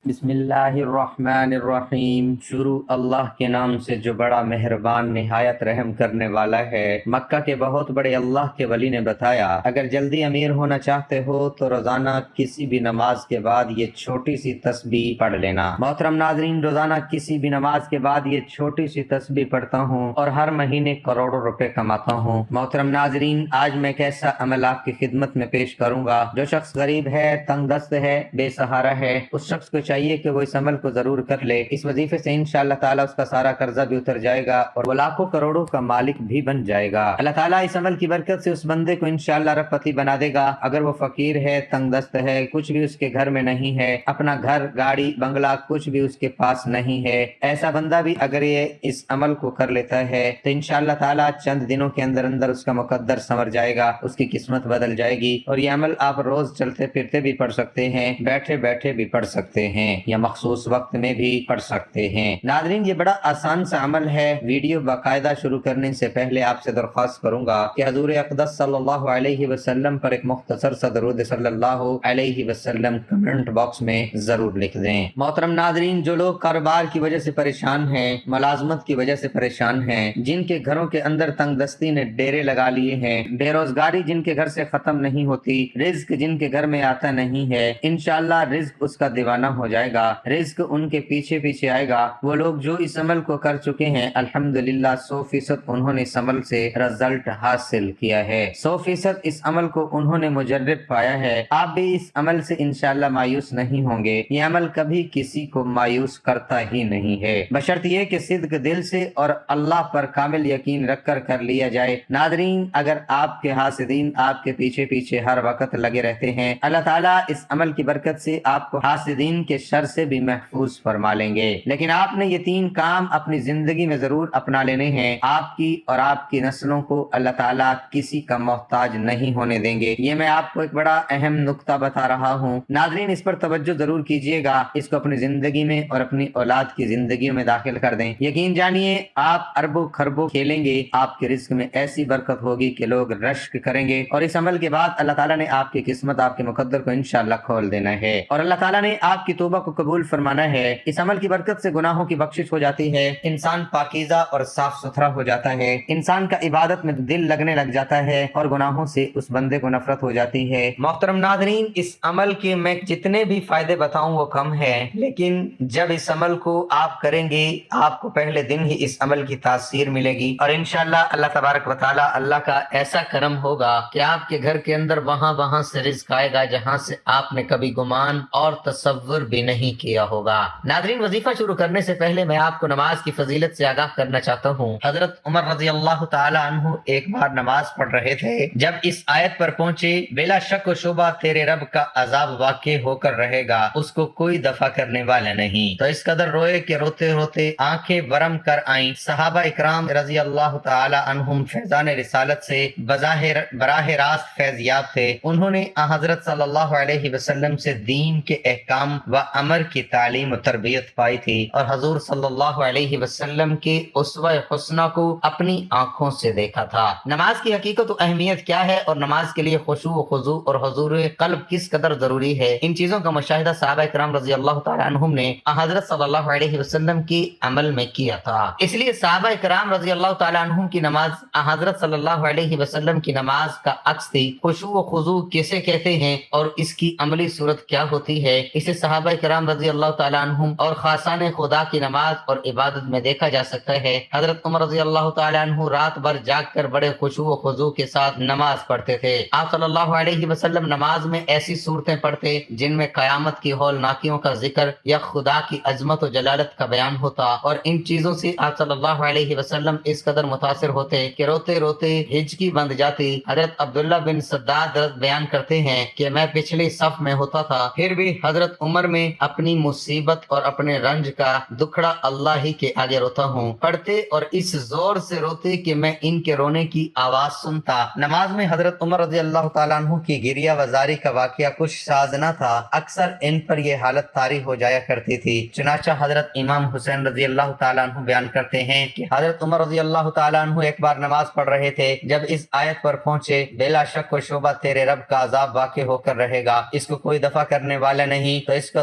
بسم اللہ الرحمن الرحیم۔ شروع اللہ کے نام سے جو بڑا مہربان نہایت رحم کرنے والا ہے۔ مکہ کے بہت بڑے اللہ کے ولی نے بتایا، اگر جلدی امیر ہونا چاہتے ہو تو روزانہ کسی بھی نماز کے بعد یہ چھوٹی سی تسبیح پڑھ لینا۔ محترم ناظرین، روزانہ کسی بھی نماز کے بعد یہ چھوٹی سی تسبیح پڑھتا ہوں اور ہر مہینے کروڑوں روپے کماتا ہوں۔ محترم ناظرین، آج میں ایک ایسا عمل آپ کی خدمت میں پیش کروں گا۔ جو شخص غریب ہے، تنگ دست ہے، بے سہارا ہے، اس شخص کو چاہیے کہ وہ اس عمل کو ضرور کر لے۔ اس وظیفے سے انشاءاللہ تعالیٰ اس کا سارا قرضہ بھی اتر جائے گا اور وہ لاکھوں کروڑوں کا مالک بھی بن جائے گا۔ اللہ تعالیٰ اس عمل کی برکت سے اس بندے کو انشاءاللہ ربپتی بنا دے گا۔ اگر وہ فقیر ہے، تنگ دست ہے، کچھ بھی اس کے گھر میں نہیں ہے، اپنا گھر، گاڑی، بنگلہ کچھ بھی اس کے پاس نہیں ہے، ایسا بندہ بھی اگر یہ اس عمل کو کر لیتا ہے تو انشاءاللہ تعالیٰ چند دنوں کے اندر اندر اس کا مقدر سنور جائے گا، اس کی قسمت بدل جائے گی۔ اور یہ عمل آپ روز چلتے پھرتے بھی پڑھ سکتے ہیں، بیٹھے بیٹھے بھی پڑھ سکتے ہیں، یا مخصوص وقت میں بھی پڑھ سکتے ہیں۔ ناظرین، یہ بڑا آسان سا عمل ہے۔ ویڈیو باقاعدہ شروع کرنے سے پہلے آپ سے درخواست کروں گا کہ حضور اقدس صلی اللہ علیہ وسلم پر ایک مختصر سا درود صلی اللہ علیہ وسلم کمنٹ باکس میں ضرور لکھ دیں۔ محترم ناظرین، جو لوگ کاروبار کی وجہ سے پریشان ہیں، ملازمت کی وجہ سے پریشان ہیں، جن کے گھروں کے اندر تنگ دستی نے ڈیرے لگا لیے ہیں، بے روزگاری جن کے گھر سے ختم نہیں ہوتی، رزق جن کے گھر میں آتا نہیں ہے، انشاءاللہ رزق اس کا دیوانہ ہو جائے گا، رزق ان کے پیچھے پیچھے آئے گا۔ وہ لوگ جو اس عمل کو کر چکے ہیں، الحمدللہ 100% انہوں نے اس عمل سے رزلٹ حاصل کیا ہے، 100% اس عمل کو انہوں نے مجرب پایا ہے۔ آپ بھی اس عمل سے انشاءاللہ مایوس نہیں ہوں گے۔ یہ عمل کبھی کسی کو مایوس کرتا ہی نہیں ہے، بشرط یہ کہ صدق دل سے اور اللہ پر کامل یقین رکھ کر لیا جائے۔ ناظرین، اگر آپ کے حاسدین آپ کے پیچھے پیچھے ہر وقت لگے رہتے ہیں، اللہ تعالیٰ اس عمل کی برکت سے آپ کو حاسدین کے شر سے بھی محفوظ فرما لیں گے۔ لیکن آپ نے یہ 3 کام اپنی زندگی میں ضرور اپنا لینے ہیں۔ آپ کی اور آپ کی نسلوں کو اللہ تعالیٰ کسی کا محتاج نہیں ہونے دیں گے۔ یہ میں آپ کو ایک بڑا اہم نقطہ بتا رہا ہوں، ناظرین اس پر توجہ ضرور کیجئے گا، اس کو اپنی زندگی میں اور اپنی اولاد کی زندگیوں میں داخل کر دیں۔ یقین جانیے، آپ اربوں خربوں کھیلیں گے، آپ کے رزق میں ایسی برکت ہوگی کہ لوگ رشک کریں گے، اور اس عمل کے بعد اللہ تعالیٰ نے آپ کی قسمت، آپ کے مقدر کو انشاءاللہ کھول دینا ہے، اور اللہ تعالیٰ نے آپ کی توبہ کو قبول فرمانا ہے۔ اس عمل کی برکت سے گناہوں کی بخشش ہو جاتی ہے، انسان پاکیزہ اور صاف ستھرا ہو جاتا ہے، انسان کا عبادت میں دل لگنے لگ جاتا ہے، اور گناہوں سے اس بندے کو نفرت ہو جاتی ہے۔ محترم ناظرین، اس عمل کے میں جتنے بھی فائدے بتاؤں وہ کم ہیں، لیکن جب اس عمل کو آپ کریں گے، آپ کو پہلے دن ہی اس عمل کی تاثیر ملے گی، اور انشاءاللہ اللہ تبارک و تعالی اللہ کا ایسا کرم ہوگا کہ آپ کے گھر کے اندر وہاں سے رزق آئے گا جہاں سے آپ نے کبھی گمان اور تصور بھی نہیں کیا ہوگا۔ ناظرین، وظیفہ شروع کرنے سے پہلے میں آپ کو نماز کی فضیلت سے آگاہ کرنا چاہتا ہوں۔ حضرت عمر رضی اللہ تعالی عنہ ایک بار نماز پڑھ رہے تھے، جب اس آیت پر پہنچے، بلا شک و شبہ تیرے رب کا عذاب واقع ہو کر رہے گا، اس کو کوئی دفع کرنے والا نہیں، تو اس قدر روئے کہ روتے روتے آنکھیں ورم کر آئیں۔ صحابہ اکرام رضی اللہ تعالی عنہم فیضان رسالت سے براہ راست فیض یاب تھے، انہوں نے حضرت صلی اللہ علیہ وسلم سے دین کے احکام و امر کی تعلیم و تربیت پائی تھی، اور حضور صلی اللہ علیہ وسلم کے اسوہ حسنہ کو اپنی آنکھوں سے دیکھا تھا۔ نماز کی حقیقت و اہمیت کیا ہے، اور نماز کے لیے خشوع و خضوع اور حضور قلب کس قدر ضروری ہے، ان چیزوں کا مشاہدہ صحابہ کرام رضی اللہ تعالی عنہم نے حضرت صلی اللہ علیہ وسلم کی عمل میں کیا تھا۔ اس لیے صحابہ کرام رضی اللہ تعالی عنہم کی نماز حضرت صلی اللہ علیہ وسلم کی نماز کا عکس تھی۔ خشوع و خضوع کسے کہتے ہیں اور اس کی عملی صورت کیا ہوتی ہے، اسے صحابہ کرام رضی اللہ تعالی عنہم اور خاصان خدا کی نماز اور عبادت میں دیکھا جا سکتا ہے۔ حضرت عمر رضی اللہ تعالی عنہ رات بھر جاگ کر بڑے خشوع و خضوع کے ساتھ نماز پڑھتے تھے۔ آپ صلی اللہ علیہ وسلم نماز میں ایسی صورتیں پڑھتے جن میں قیامت کی ہولناکیوں کا ذکر یا خدا کی عظمت و جلالت کا بیان ہوتا، اور ان چیزوں سے آپ صلی اللہ علیہ وسلم اس قدر متاثر ہوتے کہ روتے روتے ہچکی بند جاتی۔ حضرت عبداللہ بن سداد بیان کرتے ہیں کہ میں پچھلی صف میں ہوتا تھا، پھر بھی حضرت عمر میں اپنی مصیبت اور اپنے رنج کا دکھڑا اللہ ہی کے آگے روتا ہوں، پڑھتے اور اس زور سے روتے کہ میں ان کے رونے کی آواز سنتا۔ نماز میں حضرت عمر رضی اللہ تعالیٰ عنہ کی گریہ وزاری کا واقعہ کچھ سازنا تھا، اکثر ان پر یہ حالت طاری ہو جایا کرتی تھی۔ چنانچہ حضرت امام حسین رضی اللہ تعالیٰ عنہ بیان کرتے ہیں کہ حضرت عمر رضی اللہ تعالیٰ عنہ ایک بار نماز پڑھ رہے تھے، جب اس آیت پر پہنچے، بلا شک و شبہ تیرے رب کا عذاب واقع ہو کر رہے گا، اس کو کوئی دفع کرنے والا نہیں، تو اس کا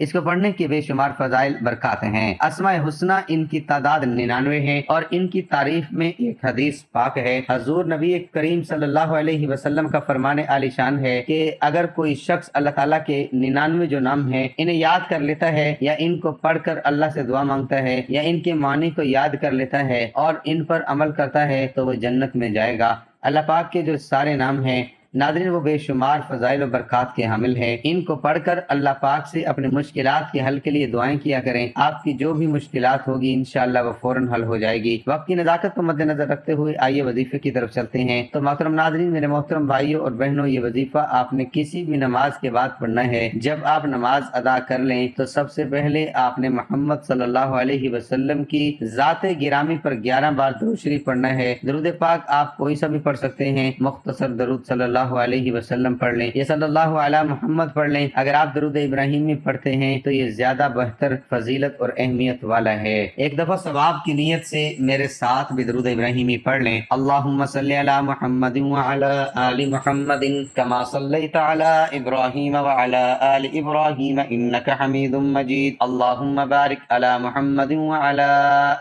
اس کو پڑھنے کی بے شمار فضائل برکات ہیں۔ اسماء حسنہ ان کی تعداد 99 ہے اور ان کی تعریف میں ایک حدیث پاک ہے۔ حضور نبی کریم صلی اللہ علیہ وسلم کا فرمان عالی شان ہے کہ اگر کوئی شخص اللہ تعالیٰ کے 99 جو نام ہیں انہیں یاد کر لیتا ہے یا ان کو پڑھ کر اللہ سے دعا مانگتا ہے یا ان کے معنی کو یاد کر لیتا ہے اور ان پر عمل کرتا ہے تو وہ جنت میں جائے گا۔ اللہ پاک کے جو سارے نام ہیں ناظرین وہ بے شمار فضائل و برکات کے حامل ہیں۔ ان کو پڑھ کر اللہ پاک سے اپنے مشکلات کے حل کے لیے دعائیں کیا کریں۔ آپ کی جو بھی مشکلات ہوگی انشاءاللہ وہ فوراً حل ہو جائے گی۔ وقت کی نزاکت کو مد نظر رکھتے ہوئے آئیے وظیفے کی طرف چلتے ہیں۔ تو محترم ناظرین، میرے محترم بھائیوں اور بہنوں، یہ وظیفہ آپ نے کسی بھی نماز کے بعد پڑھنا ہے۔ جب آپ نماز ادا کر لیں تو سب سے پہلے آپ نے محمد صلی اللہ علیہ وسلم کی ذات گرامی پر 11 بار درود شریف پڑھنا ہے۔ درود پاک آپ کوئی سا بھی پڑھ سکتے ہیں، مختصر درود صلی اللہ علیہ وسلم پڑھ لیں یا صلی اللہ علی محمد پڑھ لیں۔ اگر آپ درود ابراہیمی پڑھتے ہیں تو یہ زیادہ بہتر فضیلت اور اہمیت والا ہے۔ ایک دفعہ ثواب کی نیت سے میرے ساتھ بھی درود ابراہیمی پڑھ لیں۔ اللہم صلی علی محمد وعلی آل محمد کما صلیت علی ابراہیم وعلی آل ابراہیم انک حمید مجید۔ اللہم بارک علی محمد وعلی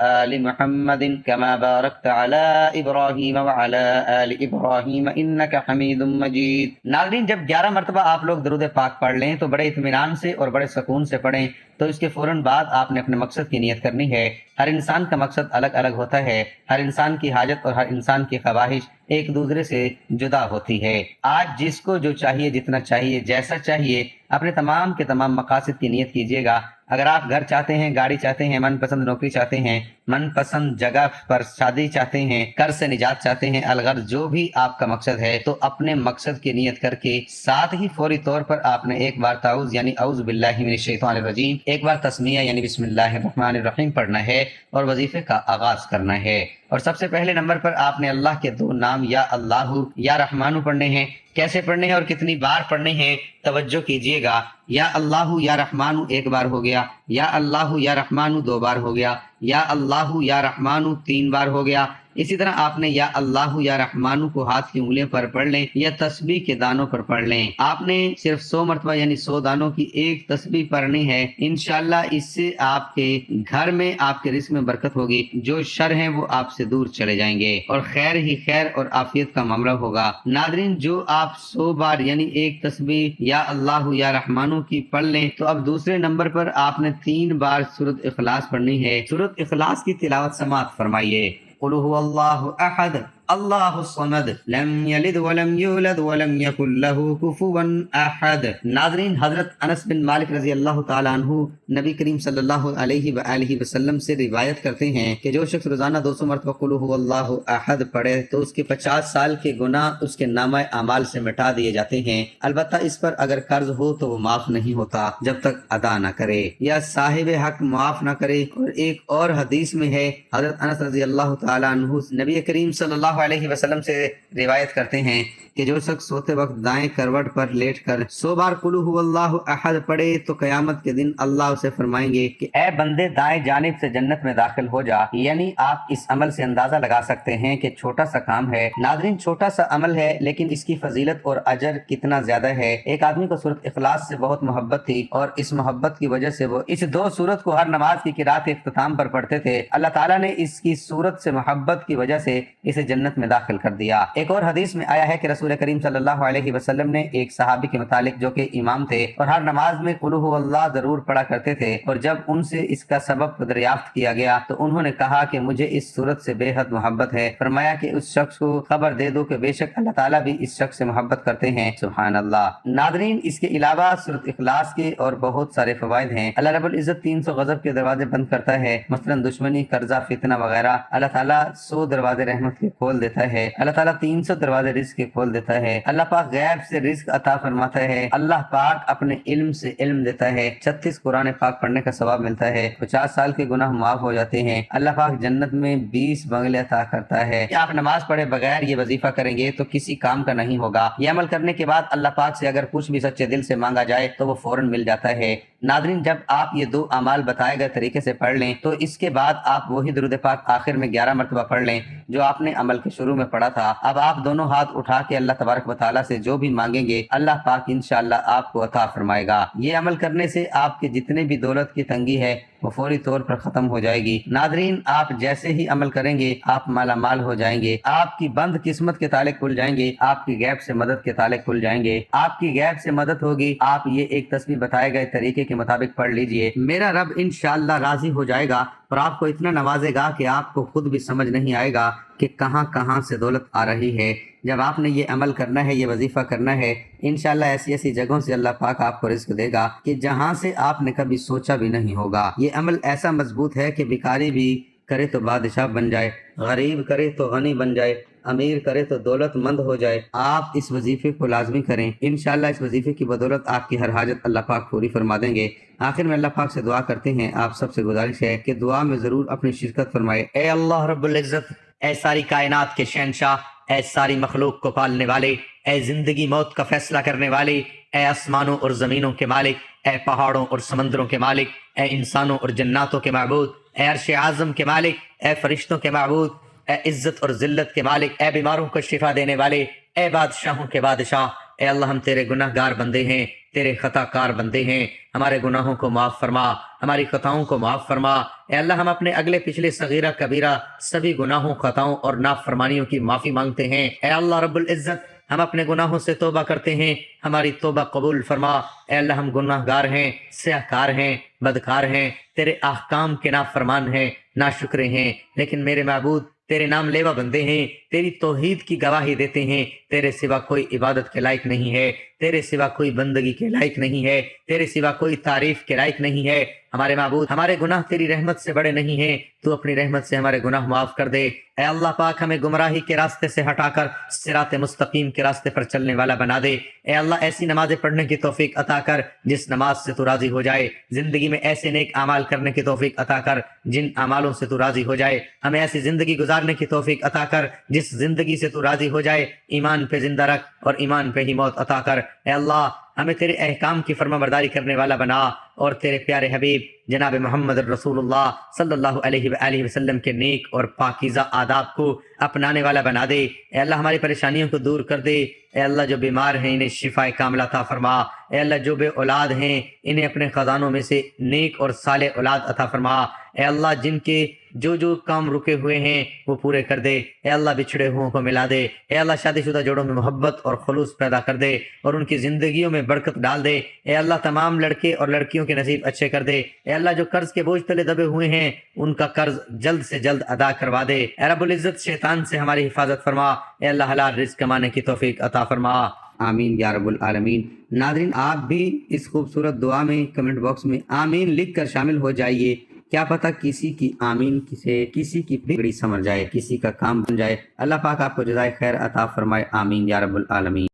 آل محمد کما بارکت علی ابراہیم وعلی آل ابراہیم انک حمید مجید۔ ناظرین، جب 11 مرتبہ آپ لوگ درود پاک پڑھ لیں تو بڑے اطمینان سے اور بڑے سکون سے پڑھیں۔ تو اس کے فوراً بعد آپ نے اپنے مقصد کی نیت کرنی ہے۔ ہر انسان کا مقصد الگ الگ ہوتا ہے۔ ہر انسان کی حاجت اور ہر انسان کی خواہش ایک دوسرے سے جدا ہوتی ہے۔ آج جس کو جو چاہیے، جتنا چاہیے، جیسا چاہیے، اپنے تمام کے تمام مقاصد کی نیت کیجیے گا۔ اگر آپ گھر چاہتے ہیں، گاڑی چاہتے ہیں، من پسند نوکری چاہتے ہیں، من پسند جگہ پر شادی چاہتے ہیں، قرض سے نجات چاہتے ہیں، الغرض جو بھی آپ کا مقصد ہے، تو اپنے مقصد کی نیت کر کے ساتھ ہی فوری طور پر آپ نے ایک بار تعوذ یعنی اعوذ باللہ من الشیطان الرجیم، ایک بار تسمیہ یعنی بسم اللہ الرحمن الرحیم پڑھنا ہے اور وظیفے کا آغاز کرنا ہے۔ اور سب سے پہلے نمبر پر آپ نے اللہ کے 2 نام یا اللہ یا رحمانو پڑھنے ہیں۔ کیسے پڑھنے ہیں اور کتنی بار پڑھنے ہیں توجہ کیجئے گا۔ یا اللہ یا رحمانو 1 بار ہو گیا، یا اللہ یا رحمانو 2 بار ہو گیا، یا اللہ یا رحمانو 3 بار ہو گیا۔ اسی طرح آپ نے یا اللہ یا رحمانو کو ہاتھ کی انگلیوں پر پڑھ لیں یا تسبیح کے دانوں پر پڑھ لیں۔ آپ نے صرف 100 مرتبہ یعنی 100 دانوں کی ایک تسبیح پڑھنی ہے۔ انشاءاللہ اس سے آپ کے گھر میں، آپ کے رزق میں برکت ہوگی، جو شر ہیں وہ آپ سے دور چلے جائیں گے اور خیر ہی خیر اور عافیت کا معاملہ ہوگا۔ ناظرین، جو آپ 100 بار یعنی ایک تسبیح یا اللہ یا رحمانو کی پڑھ لیں تو اب دوسرے نمبر پر آپ نے 3 بار سورۃ اخلاص پڑھنی ہے۔ سورۃ اخلاص کی تلاوت سماعت فرمائیے۔ قل هو الله احد اللہ الصمد لم یلد ولم یولد ولم یکن له کفوا احد۔ ناظرین، حضرت انس بن مالک رضی اللہ تعالیٰ عنہ نبی کریم صلی اللہ علیہ وآلہ وسلم سے روایت کرتے ہیں کہ جو شخص روزانہ 200 مرتبہ قل هو اللہ احد پڑھے تو اس کے 50 سال کے گناہ اس کے نامہ اعمال سے مٹا دیے جاتے ہیں۔ البتہ اس پر اگر قرض ہو تو وہ معاف نہیں ہوتا جب تک ادا نہ کرے یا صاحب حق معاف نہ کرے۔ اور ایک اور حدیث میں ہے، حضرت انس رضی اللہ تعالیٰ عنہ نبی کریم صلی اللہ علیہ وسلم سے روایت کرتے ہیں کہ جو شخص سوتے وقت دائیں کروٹ پر لیٹ کر 100 بار قل هو اللہ احد پڑھے تو قیامت کے دن اللہ اسے فرمائیں گے کہ اے بندے دائیں جانب سے جنت میں داخل ہو جا۔ یعنی آپ اس عمل سے اندازہ لگا سکتے ہیں کہ چھوٹا سا کام ہے۔ ناظرین، چھوٹا سا عمل ہے لیکن اس کی فضیلت اور اجر کتنا زیادہ ہے۔ ایک آدمی کو سورۃ اخلاص سے بہت محبت تھی اور اس محبت کی وجہ سے وہ اس 2 سورت کو ہر نماز کی قرات اختتام پر پڑھتے تھے۔ اللہ تعالیٰ نے اس کی سورت سے محبت کی وجہ سے اسے جنت میں داخل کر دیا۔ ایک اور حدیث میں آیا ہے کہ رسول کریم صلی اللہ علیہ وسلم نے ایک صحابی کے متعلق جو کہ امام تھے اور ہر نماز میں قل هو اللہ ضرور پڑھا کرتے تھے، اور جب ان سے اس کا سبب دریافت کیا گیا تو انہوں نے کہا کہ مجھے اس صورت سے بے حد محبت ہے۔ فرمایا کہ اس شخص کو خبر دے دو کہ بے شک اللہ تعالیٰ بھی اس شخص سے محبت کرتے ہیں۔ سبحان اللہ۔ ناظرین، اس کے علاوہ سورۃ اخلاص کے اور بہت سارے فوائد ہیں۔ اللہ رب العزت 300 غضب کے دروازے بند کرتا ہے، مثلا دشمنی، قرضہ، فتنہ وغیرہ۔ اللہ تعالیٰ 100 دروازے رحمت کے کھول دیتا ہے۔ اللہ تعالیٰ 300 دروازے رزق کے کھول دیتا ہے۔ اللہ پاک غیب سے رزق عطا فرماتا ہے۔ اللہ پاک اپنے علم سے علم دیتا ہے۔ 36 قرآن پاک پڑھنے کا ثواب ملتا ہے۔ 50 سال کے گناہ معاف ہو جاتے ہیں۔ اللہ پاک جنت میں 20 بنگلے عطا کرتا ہے۔ کہ آپ نماز پڑھے بغیر یہ وظیفہ کریں گے تو کسی کام کا نہیں ہوگا۔ یہ عمل کرنے کے بعد اللہ پاک سے اگر کچھ بھی سچے دل سے مانگا جائے تو وہ فوراً مل جاتا ہے۔ ناظرین، جب آپ یہ 2 اعمال بتائے گئے طریقے سے پڑھ لیں تو اس کے بعد آپ وہی درود پاک آخر میں 11 مرتبہ پڑھ لیں جو آپ نے عمل کے شروع میں پڑھا تھا، اب آپ دونوں ہاتھ اٹھا کے اللہ تبارک و تعالیٰ سے جو بھی مانگیں گے اللہ پاک انشاءاللہ آپ کو عطا فرمائے گا۔ یہ عمل کرنے سے آپ کے جتنے بھی دولت کی تنگی ہے وہ فوری طور پر ختم ہو جائے گی۔ ناظرین، آپ جیسے ہی عمل کریں گے آپ مالا مال ہو جائیں گے، آپ کی بند قسمت کے تالے کھل جائیں گے، آپ کی غیب سے مدد کے تالے کھل جائیں گے، آپ کی غیب سے مدد ہوگی۔ آپ یہ ایک تسبیح بتائے گئے طریقے کے مطابق پڑھ لیجئے، میرا رب انشاءاللہ راضی ہو جائے گا اور آپ کو اتنا نوازے گا کہ آپ کو خود بھی سمجھ نہیں آئے گا کہ کہاں کہاں سے دولت آ رہی ہے۔ جب آپ نے یہ عمل کرنا ہے، یہ وظیفہ کرنا ہے، انشاءاللہ ایسی ایسی جگہوں سے اللہ پاک آپ کو رزق دے گا کہ جہاں سے آپ نے کبھی سوچا بھی نہیں ہوگا۔ یہ عمل ایسا مضبوط ہے کہ بھکاری بھی کرے تو بادشاہ بن جائے، غریب کرے تو غنی بن جائے، امیر کرے تو دولت مند ہو جائے۔ آپ اس وظیفے کو لازمی کریں، انشاءاللہ اس وظیفے کی بدولت آپ کی ہر حاجت اللہ پاک پوری فرما دیں گے۔ آخر میں اللہ پاک سے دعا کرتے ہیں، آپ سب سے گزارش ہے کہ دعا میں ضرور اپنی شرکت فرمائے۔ اے اللہ رب العزت، اے ساری کائنات کے شہنشاہ، اے ساری مخلوق کو پالنے والے، اے زندگی موت کا فیصلہ کرنے والے، اے آسمانوں اور زمینوں کے مالک، اے پہاڑوں اور سمندروں کے مالک، اے انسانوں اور جناتوں کے معبود، اے عرش اعظم کے مالک، اے فرشتوں کے معبود، اے عزت اور ذلت کے مالک، اے بیماروں کو شفا دینے والے، اے بادشاہوں کے بادشاہ، اے اللہ ہم تیرے گناہ گار بندے ہیں، تیرے خطا کار بندے ہیں، ہمارے گناہوں کو معاف فرما، ہماری خطاؤں کو معاف فرما۔ اے اللہ ہم اپنے اگلے پچھلے صغیرہ کبیرہ سبھی گناہوں، خطاؤں اور نافرمانیوں کی معافی مانگتے ہیں۔ اے اللہ رب العزت، ہم اپنے گناہوں سے توبہ کرتے ہیں، ہماری توبہ قبول فرما۔ اے اللہ ہم گناہ گار ہیں، سیاہ کار ہیں، بدکار ہیں، تیرے احکام کے نافرمان ہیں، ناشکرے ہیں، لیکن میرے معبود تیرے نام لیوا بندے ہیں، تیری توحید کی گواہی دیتے ہیں۔ تیرے سوا کوئی عبادت کے لائق نہیں ہے، تیرے سوا کوئی بندگی کے لائق نہیں ہے، تیرے سوا کوئی تعریف کے لائق نہیں ہے۔ ہمارے معبود، ہمارے گناہ تیری رحمت سے بڑے نہیں ہیں، تو اپنی رحمت سے ہمارے گناہ معاف کر دے۔ اے اللہ پاک، ہمیں گمراہی کے راستے سے ہٹا کر صراط مستقیم کے راستے پر چلنے والا بنا دے۔ اے اللہ ایسی نمازیں پڑھنے کی توفیق عطا کر جس نماز سے تو راضی ہو جائے، زندگی میں ایسے نیک اعمال کرنے کی توفیق عطا کر جن اعمالوں سے تو راضی ہو جائے، ہمیں ایسی زندگی گزارنے کی توفیق عطا کر جس زندگی سے تو راضی ہو جائے، ایمان پہ زندہ رکھ اور ایمان پہ ہی موت عطا کر۔ اے اللہ ہمیں تیرے احکام کی فرما برداری کرنے والا بنا اور تیرے پیارے حبیب جناب محمد رسول اللہ صلی اللہ علیہ وآلہ وسلم کے نیک اور پاکیزہ آداب کو اپنانے والا بنا دے۔ اے اللہ ہماری پریشانیوں کو دور کر دے۔ اے اللہ جو بیمار ہیں انہیں شفا کاملہ عطا فرما۔ اے اللہ جو بے اولاد ہیں انہیں اپنے خزانوں میں سے نیک اور صالح اولاد عطا فرما۔ اے اللہ جن کے جو کام رکے ہوئے ہیں وہ پورے کر دے۔ اے اللہ بچھڑے ہوئوں کو ملا دے۔ اے اللہ شادی شدہ جوڑوں میں محبت اور خلوص پیدا کر دے اور ان کی زندگیوں میں برکت ڈال دے۔ اے اللہ تمام لڑکے اور لڑکیوں کے نصیب اچھے کر دے۔ اے اللہ جو قرض کے بوجھ تلے دبے ہوئے ہیں ان کا قرض جلد سے جلد ادا کروا دے۔ اے رب العزت شیطان سے ہماری حفاظت فرما۔ اے اللہ حلال رزق کمانے کی توفیق عطا فرما۔ آمین یا رب العالمین۔ ناظرین آپ بھی اس خوبصورت دعا میں کمنٹ باکس میں آمین لکھ کر شامل ہو جائیے، کیا پتہ کسی کی آمین سے کسی کی بگڑی سمجھ جائے، کسی کا کام بن جائے۔ اللہ پاک آپ کو جزائے خیر عطا فرمائے، آمین یا رب العالمین۔